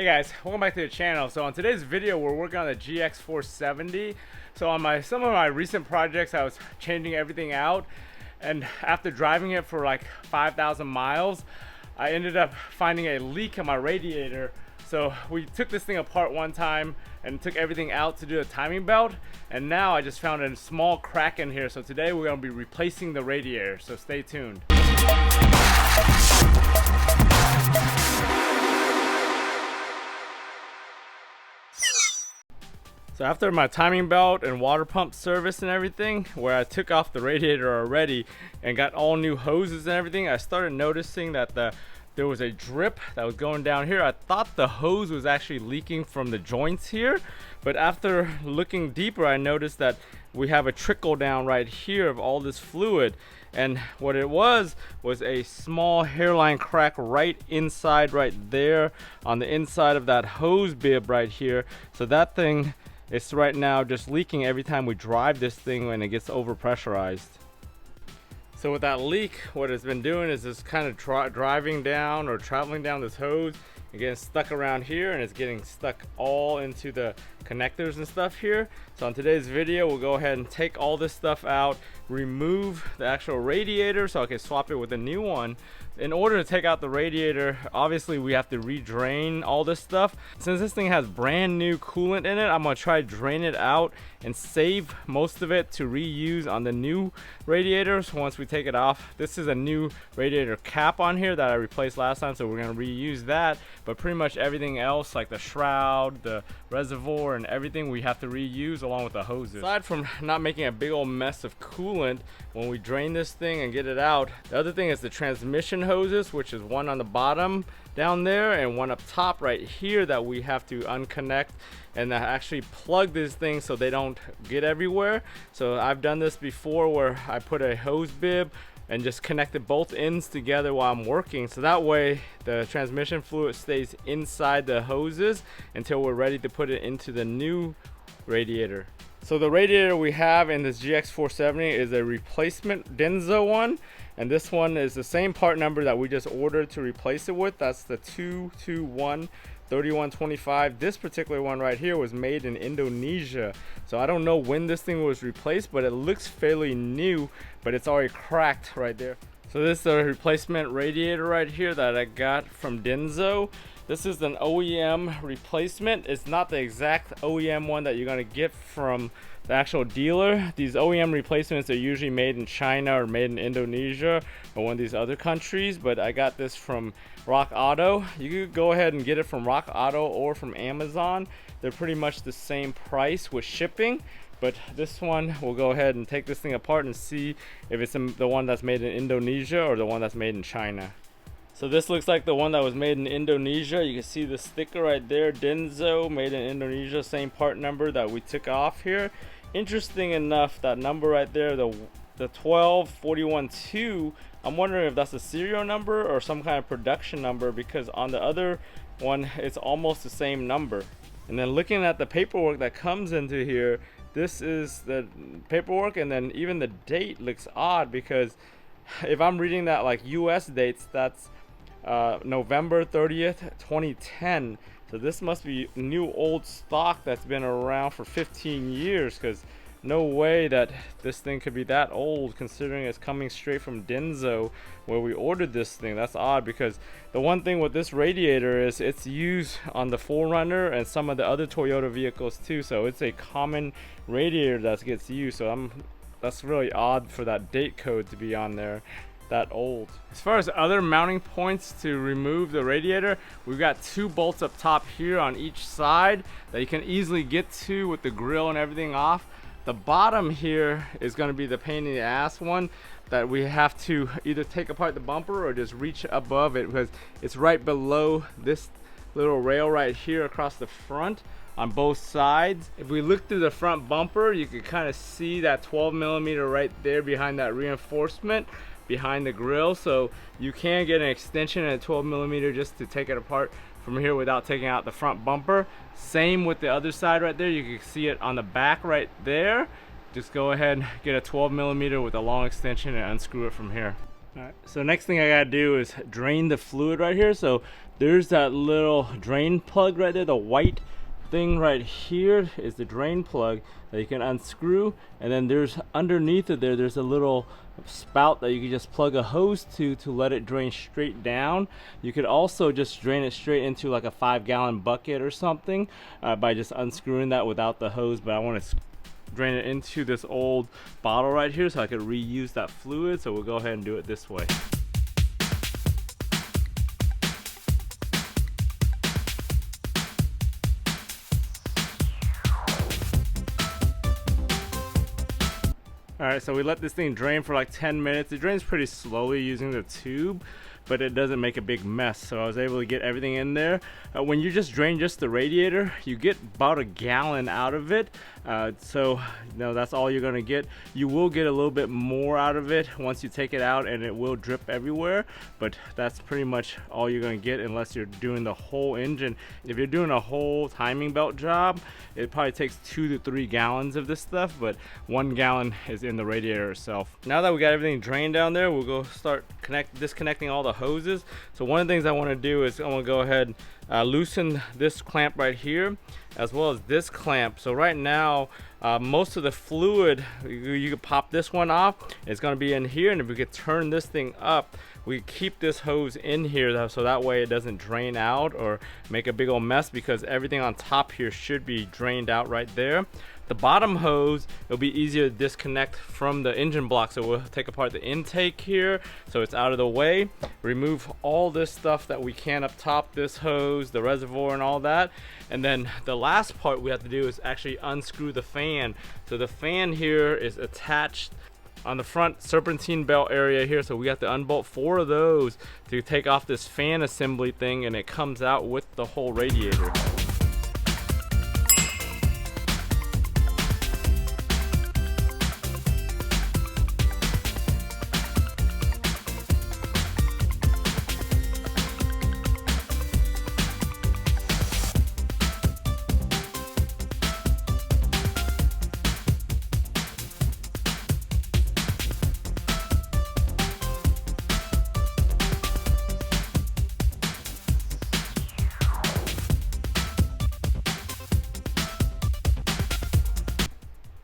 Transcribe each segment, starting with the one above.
Hey guys, welcome back to the channel. So on today's video, we're working on the GX470. So on some of my recent projects, I was changing everything out, and after driving it for like 5,000 miles, I ended up finding a leak in my radiator. So we took this thing apart one time and took everything out to do a timing belt, and now I just found a small crack in here. So today we're going to be replacing the radiator, so stay tuned. So after my timing belt and water pump service and everything, where I took off the radiator already and got all new hoses and everything, I started noticing that there was a drip that was going down here. I thought the hose was actually leaking from the joints here, but after looking deeper, I noticed that we have a trickle down right here of all this fluid. And what it was a small hairline crack right inside, right there on the inside of that hose bib right here. So that thing, it's right now just leaking every time we drive this thing when it gets over pressurized. So with that leak, what it's been doing is just kind of driving down or traveling down this hose and getting stuck around here, and it's getting stuck all into the connectors and stuff here. So on today's video, we'll go ahead and take all this stuff out, remove the actual radiator so I can swap it with a new one. In order to take out the radiator, obviously we have to re-drain all this stuff. Since this thing has brand new coolant in it, I'm gonna try to drain it out and save most of it to reuse on the new radiators once we take it off. This is a new radiator cap on here that I replaced last time, so we're gonna reuse that. But pretty much everything else, like the shroud, the reservoir, and everything, we have to reuse along with the hoses. Aside from not making a big old mess of coolant when we drain this thing and get it out, the other thing is the transmission hoses, which is one on the bottom down there and one up top right here that we have to unconnect and actually plug these things so they don't get everywhere. So I've done this before where I put a hose bib and just connected both ends together while I'm working, so that way the transmission fluid stays inside the hoses until we're ready to put it into the new radiator. So the radiator we have in this GX470 is a replacement Denso one, and this one is the same part number that we just ordered to replace it with. That's the 2213125. This particular one right here was made in Indonesia, so I don't know when this thing was replaced, but it looks fairly new, but it's already cracked right there. So this is a replacement radiator right here that I got from Denso. This is an OEM replacement. It's not the exact OEM one that you're gonna get from the actual dealer. These OEM replacements are usually made in China or made in Indonesia or one of these other countries, but I got this from Rock Auto. You could go ahead and get it from Rock Auto or from Amazon. They're pretty much the same price with shipping, but this one, we'll go ahead and take this thing apart and see if it's the one that's made in Indonesia or the one that's made in China. So this looks like the one that was made in Indonesia. You can see the sticker right there, Denso, made in Indonesia, same part number that we took off here. Interesting enough, that number right there, the 12412, I'm wondering if that's a serial number or some kind of production number, because on the other one, it's almost the same number. And then looking at the paperwork that comes into here, this is the paperwork, and then even the date looks odd, because if I'm reading that like US dates, that's November 30th 2010. So this must be new old stock that's been around for 15 years, because no way that this thing could be that old considering it's coming straight from Denso where we ordered this thing. That's odd, because the one thing with this radiator is it's used on the 4Runner and some of the other Toyota vehicles too, so it's a common radiator that gets used. So that's really odd for that date code to be on there that old. As far as other mounting points to remove the radiator, we've got two bolts up top here on each side that you can easily get to with the grill and everything off. The bottom here is going to be the pain in the ass one that we have to either take apart the bumper or just reach above it, because it's right below this little rail right here across the front on both sides. If we look through the front bumper, you can kind of see that 12mm right there behind that reinforcement behind the grill, so you can get an extension at 12mm just to take it apart from here without taking out the front bumper. Same with the other side right there, you can see it on the back right there. Just go ahead and get a 12mm with a long extension and unscrew it from here. Alright, so next thing I gotta do is drain the fluid right here. So there's that little drain plug right there, the white thing right here is the drain plug that you can unscrew, and then there's underneath it there's a little spout that you can just plug a hose to let it drain straight down. You could also just drain it straight into like a 5-gallon bucket or something by just unscrewing that without the hose, but I want to drain it into this old bottle right here so I could reuse that fluid, so we'll go ahead and do it this way. Alright, so we let this thing drain for like 10 minutes. It drains pretty slowly using the tube, but it doesn't make a big mess, so I was able to get everything in there. When you just drain just the radiator, you get about a gallon out of it, so that's all you're gonna get. You will get a little bit more out of it once you take it out, and it will drip everywhere, but that's pretty much all you're gonna get unless you're doing the whole engine. If you're doing a whole timing belt job, it probably takes 2 to 3 gallons of this stuff, but 1 gallon is in the radiator itself. Now that we got everything drained down there, we'll go start disconnecting all the hoses. So one of the things I want to do is I want to go ahead and loosen this clamp right here as well as this clamp. So right now most of the fluid, you could pop this one off, it's going to be in here, and if we could turn this thing up, we keep this hose in here so that way it doesn't drain out or make a big old mess, because everything on top here should be drained out right there. The bottom hose, it'll be easier to disconnect from the engine block, so we'll take apart the intake here so it's out of the way, remove all this stuff that we can up top, this hose, the reservoir and all that, and then the last part we have to do is actually unscrew the fan. So the fan here is attached on the front serpentine belt area here, so we have to unbolt 4 of those to take off this fan assembly thing, and it comes out with the whole radiator.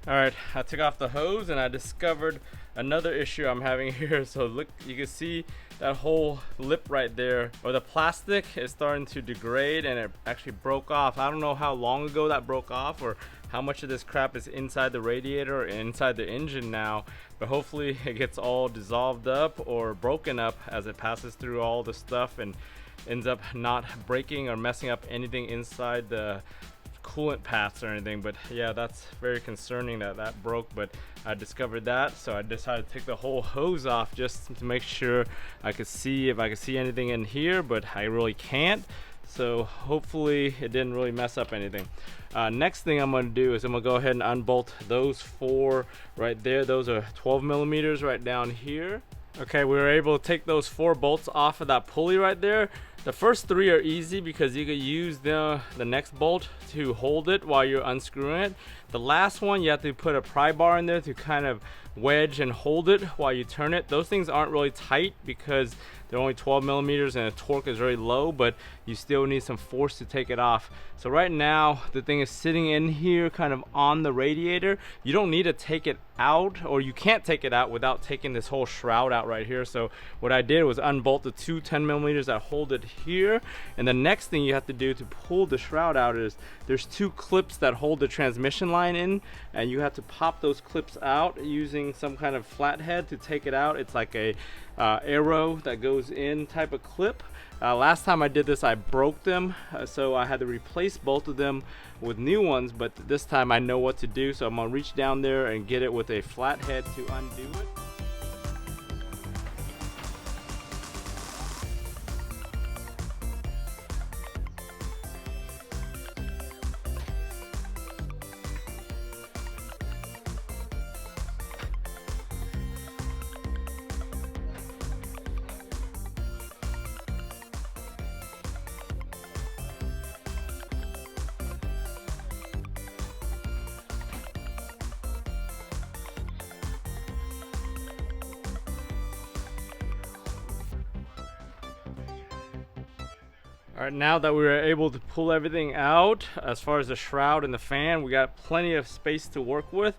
Alright, I took off the hose and I discovered another issue I'm having here. So look, you can see that whole lip right there, or the plastic is starting to degrade, and it actually broke off. I don't know how long ago that broke off or how much of this crap is inside the radiator and inside the engine now, but hopefully it gets all dissolved up or broken up as it passes through all the stuff and ends up not breaking or messing up anything inside the coolant paths or anything. But yeah, that's very concerning that that broke, but I discovered that, so I decided to take the whole hose off just to make sure I could see if I could see anything in here, but I really can't. So hopefully it didn't really mess up anything. Next thing I'm going to do is I'm going to go ahead and unbolt those 4 right there. Those are 12 millimeters right down here. Okay, we were able to take those 4 bolts off of that pulley right there. The first 3 are easy because you could use the next bolt to hold it while you're unscrewing it. The last one, you have to put a pry bar in there to kind of wedge and hold it while you turn it. Those things aren't really tight because they're only 12 millimeters and the torque is very low, but you still need some force to take it off. So right now the thing is sitting in here kind of on the radiator. You don't need to take it out, or you can't take it out without taking this whole shroud out right here. So what I did was unbolt the 2 10 millimeters that hold it here, and the next thing you have to do to pull the shroud out is there's 2 clips that hold the transmission line in, and you have to pop those clips out using some kind of flathead to take it out. It's like a arrow that goes in type of clip. Last time I did this I broke them, so I had to replace both of them with new ones, but this time I know what to do, so I'm gonna reach down there and get it with a flathead to undo it. All right, now that we were able to pull everything out, as far as the shroud and the fan, we got plenty of space to work with.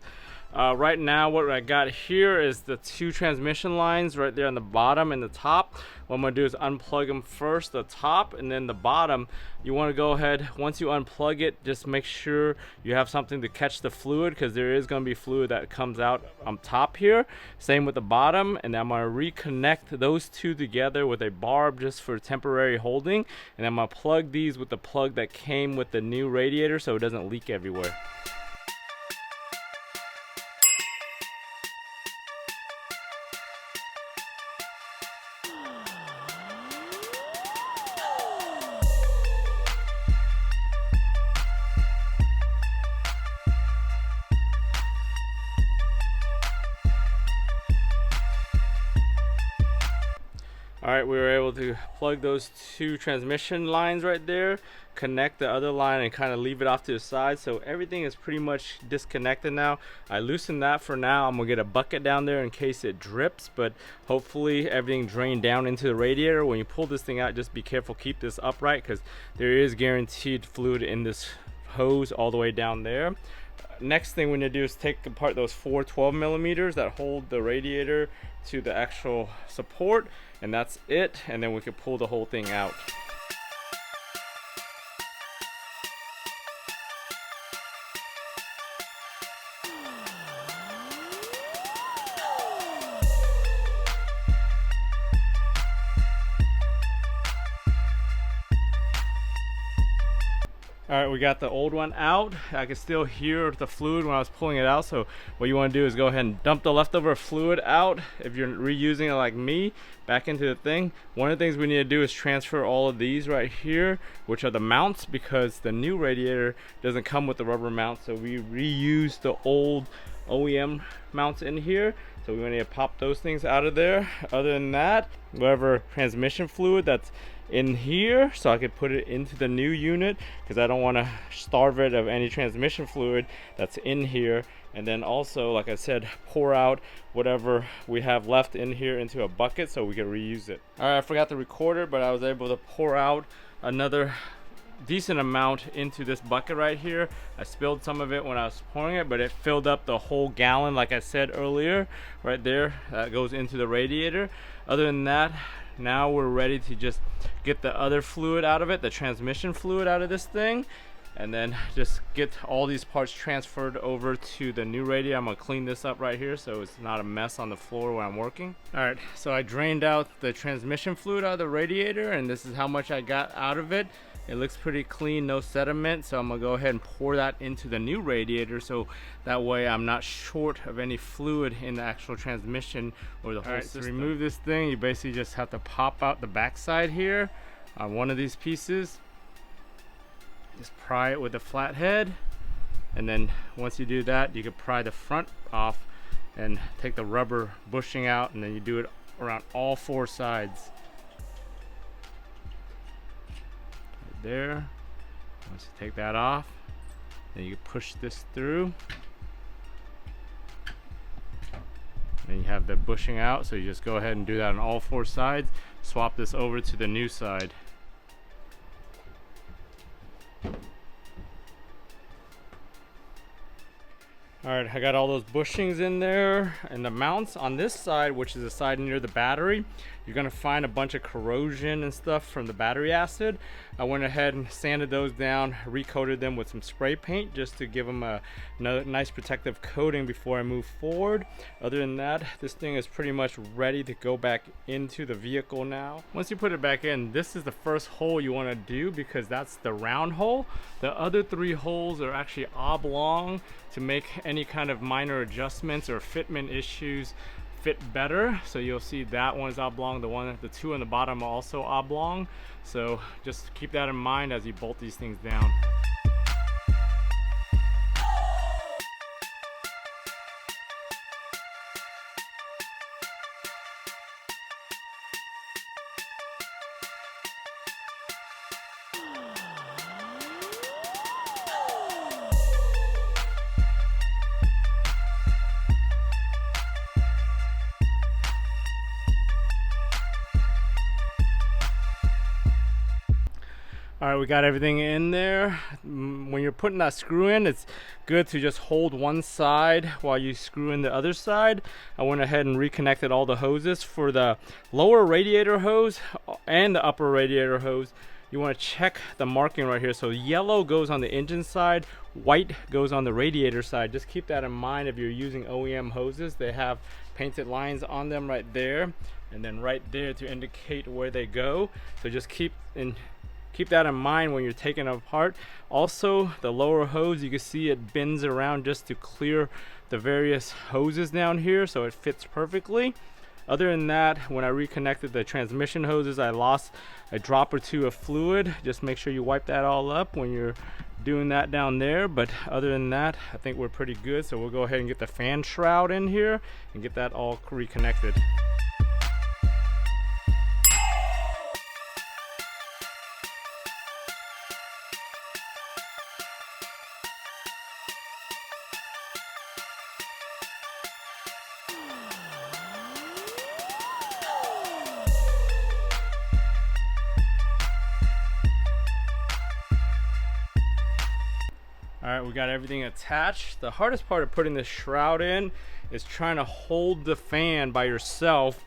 Right now, what I got here is the 2 transmission lines right there on the bottom and the top. What I'm gonna do is unplug them first, the top, and then the bottom. You wanna go ahead, once you unplug it, just make sure you have something to catch the fluid, because there is gonna be fluid that comes out on top here. Same with the bottom, and I'm gonna reconnect those 2 together with a barb just for temporary holding. And I'm gonna plug these with the plug that came with the new radiator so it doesn't leak everywhere. All right, we were able to plug those 2 transmission lines right there, connect the other line, and kind of leave it off to the side. So everything is pretty much disconnected now. I loosened that for now. I'm gonna get a bucket down there in case it drips, but hopefully everything drained down into the radiator. When you pull this thing out, just be careful, keep this upright, because there is guaranteed fluid in this hose all the way down there. Next thing we need to do is take apart those 4 12mm that hold the radiator to the actual support, and that's it, and then we can pull the whole thing out. All right, we got the old one out. I can still hear the fluid when I was pulling it out. So what you want to do is go ahead and dump the leftover fluid out. If you're reusing it like me, back into the thing. One of the things we need to do is transfer all of these right here, which are the mounts, because the new radiator doesn't come with the rubber mount. So we reuse the old OEM mounts in here. So we need to pop those things out of there. Other than that, whatever transmission fluid that's in here, so I could put it into the new unit, because I don't want to starve it of any transmission fluid that's in here. And then also, like I said, pour out whatever we have left in here into a bucket so we can reuse it. All right, I forgot to record it, but I was able to pour out another decent amount into this bucket right here. I spilled some of it when I was pouring it, but it filled up the whole gallon, like I said earlier, right there. That goes into the radiator. Other than that, now we're ready to just get the other fluid out of it, the transmission fluid out of this thing, and then just get all these parts transferred over to the new radiator. I'm gonna clean this up right here so it's not a mess on the floor when I'm working. All right, so I drained out the transmission fluid out of the radiator, and this is how much I got out of it. It looks pretty clean, no sediment, so I'm gonna go ahead and pour that into the new radiator, so that way I'm not short of any fluid in the actual transmission or the whole system. To remove this thing, you basically just have to pop out the backside here on one of these pieces. Just pry it with a flat head, and then once you do that, you can pry the front off and take the rubber bushing out, and then you do it around all 4 sides. There. Once you take that off, then you push this through, then you have the bushing out, so you just go ahead and do that on all 4 sides. Swap this over to the new side. All right, I got all those bushings in there, and the mounts on this side, which is the side near the battery, you're gonna find a bunch of corrosion and stuff from the battery acid. I went ahead and sanded those down, recoated them with some spray paint just to give them another nice protective coating before I move forward. Other than that, this thing is pretty much ready to go back into the vehicle now. Once you put it back in, this is the first hole you wanna do, because that's the round hole. The other 3 holes are actually oblong to make any kind of minor adjustments or fitment issues fit better. So you'll see that one is oblong, the 2 on the bottom are also oblong. So just keep that in mind as you bolt these things down. All right, we got everything in there. When you're putting that screw in, it's good to just hold one side while you screw in the other side. I went ahead and reconnected all the hoses. For the lower radiator hose and the upper radiator hose, you want to check the marking right here. So yellow goes on the engine side, white goes on the radiator side. Just keep that in mind if you're using OEM hoses. They have painted lines on them right there, and then right there to indicate where they go. So just keep that in mind when you're taking it apart. Also, the lower hose, you can see it bends around just to clear the various hoses down here, so it fits perfectly. Other than that, when I reconnected the transmission hoses, I lost a drop or two of fluid. Just make sure you wipe that all up when you're doing that down there. But other than that, I think we're pretty good. So we'll go ahead and get the fan shroud in here and get that all reconnected. All right, we got everything attached. The hardest part of putting this shroud in is trying to hold the fan by yourself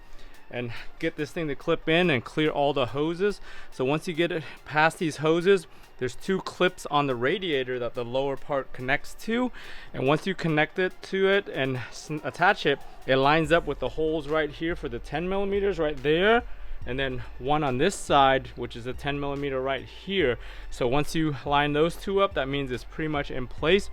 and get this thing to clip in and clear all the hoses. So once you get it past these hoses, there's two clips on the radiator that the lower part connects to. And once you connect it to it and attach it, it lines up with the holes right here for the 10 millimeters right there. And then one on this side, which is a 10 millimeter right here. So once you line those two up, that means it's pretty much in place.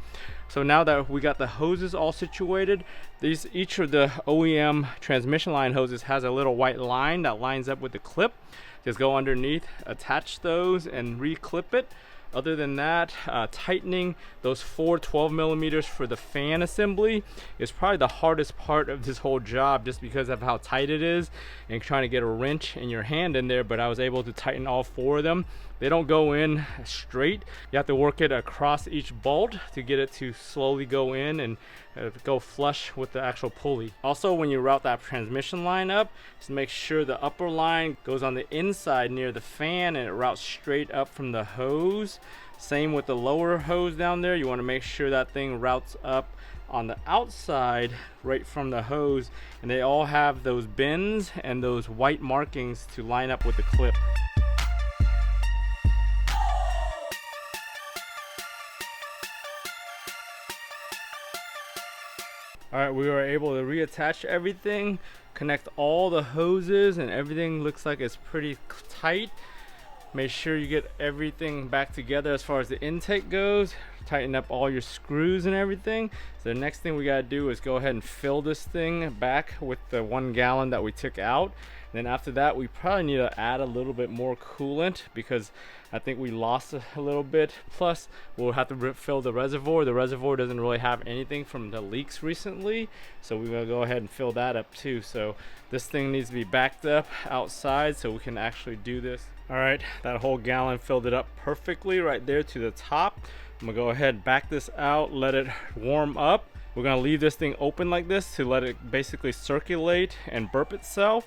So now that we got the hoses all situated, each of the OEM transmission line hoses has a little white line that lines up with the clip. Just go underneath, attach those and re-clip it. Other than that, tightening those 12 millimeters for the fan assembly is probably the hardest part of this whole job, just because of how tight it is and trying to get a wrench in your hand in there. But I was able to tighten all four of them. They don't go in straight. You have to work it across each bolt to get it to slowly go in and go flush with the actual pulley. Also, when you route that transmission line up, just make sure the upper line goes on the inside near the fan and it routes straight up from the hose. Same with the lower hose down there. You want to make sure that thing routes up on the outside right from the hose, and they all have those bends and those white markings to line up with the clip. All right, we were able to reattach everything, connect all the hoses, and everything looks like it's pretty tight. Make sure you get everything back together as far as the intake goes. Tighten up all your screws and everything. So the next thing we gotta do is go ahead and fill this thing back with the 1 gallon that we took out. And then after that, we probably need to add a little bit more coolant because I think we lost a little bit. Plus, we'll have to fill the reservoir. The reservoir doesn't really have anything from the leaks recently, so we're gonna go ahead and fill that up too. So this thing needs to be backed up outside so we can actually do this. All right, that whole gallon filled it up perfectly right there to the top. I'm gonna go ahead and back this out, let it warm up. We're gonna leave this thing open like this to let it basically circulate and burp itself.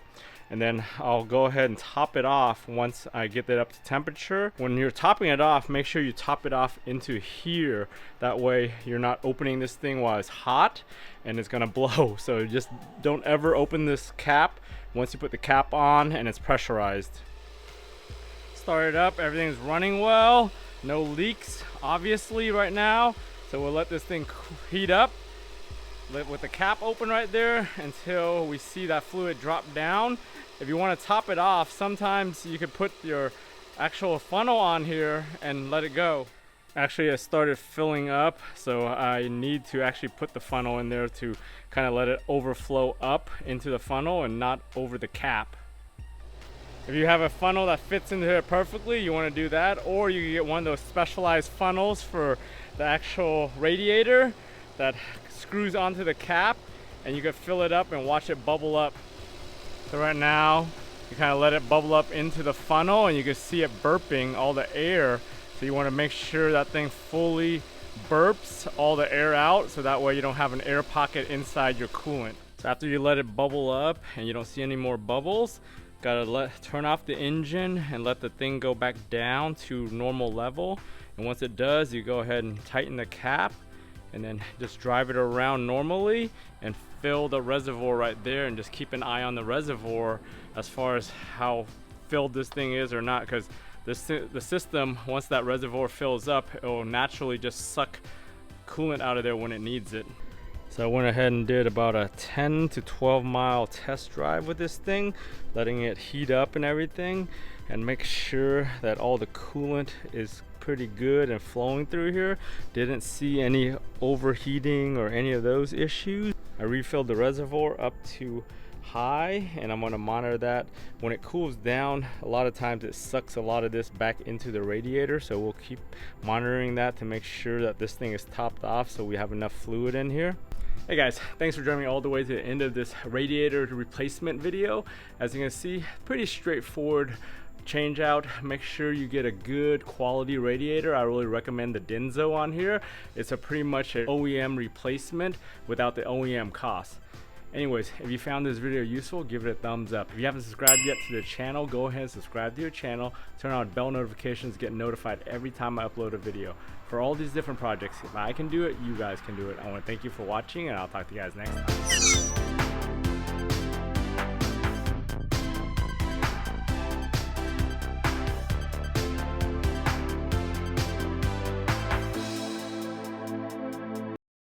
And then I'll go ahead and top it off once I get that up to temperature. When you're topping it off, make sure you top it off into here. That way you're not opening this thing while it's hot and it's gonna blow. So just don't ever open this cap once you put the cap on and it's pressurized. Start it up, everything's running well. No leaks, obviously, right now. So we'll let this thing heat up with the cap open right there until we see that fluid drop down. If you want to top it off, sometimes you could put your actual funnel on here and let it go. Actually, I started filling up, so I need to actually put the funnel in there to kind of let it overflow up into the funnel and not over the cap. If you have a funnel that fits into it perfectly, you want to do that, or you can get one of those specialized funnels for the actual radiator that screws onto the cap, and you can fill it up and watch it bubble up. So right now, you kind of let it bubble up into the funnel and you can see it burping all the air. So you want to make sure that thing fully burps all the air out, so that way you don't have an air pocket inside your coolant. So after you let it bubble up and you don't see any more bubbles, Gotta turn off the engine and let the thing go back down to normal level. And once it does, you go ahead and tighten the cap and then just drive it around normally and fill the reservoir right there, and just keep an eye on the reservoir as far as how filled this thing is or not, because the system, once that reservoir fills up, it will naturally just suck coolant out of there when it needs it. So I went ahead and did about a 10 to 12 mile test drive with this thing, letting it heat up and everything, and make sure that all the coolant is pretty good and flowing through here. Didn't see any overheating or any of those issues. I refilled the reservoir up to high, and I'm going to monitor that. When it cools down, a lot of times it sucks a lot of this back into the radiator, so we'll keep monitoring that to make sure that this thing is topped off so we have enough fluid in here. Hey guys, thanks for joining me all the way to the end of this radiator replacement video. As you can see, pretty straightforward change out. Make sure you get a good quality radiator. I really recommend the Denso on here. It's a pretty much an OEM replacement without the OEM cost. Anyways, if you found this video useful, give it a thumbs up. If you haven't subscribed yet to the channel, go ahead and subscribe to your channel. Turn on bell notifications, get notified every time I upload a video. For all these different projects, if I can do it, you guys can do it. I want to thank you for watching, and I'll talk to you guys next time.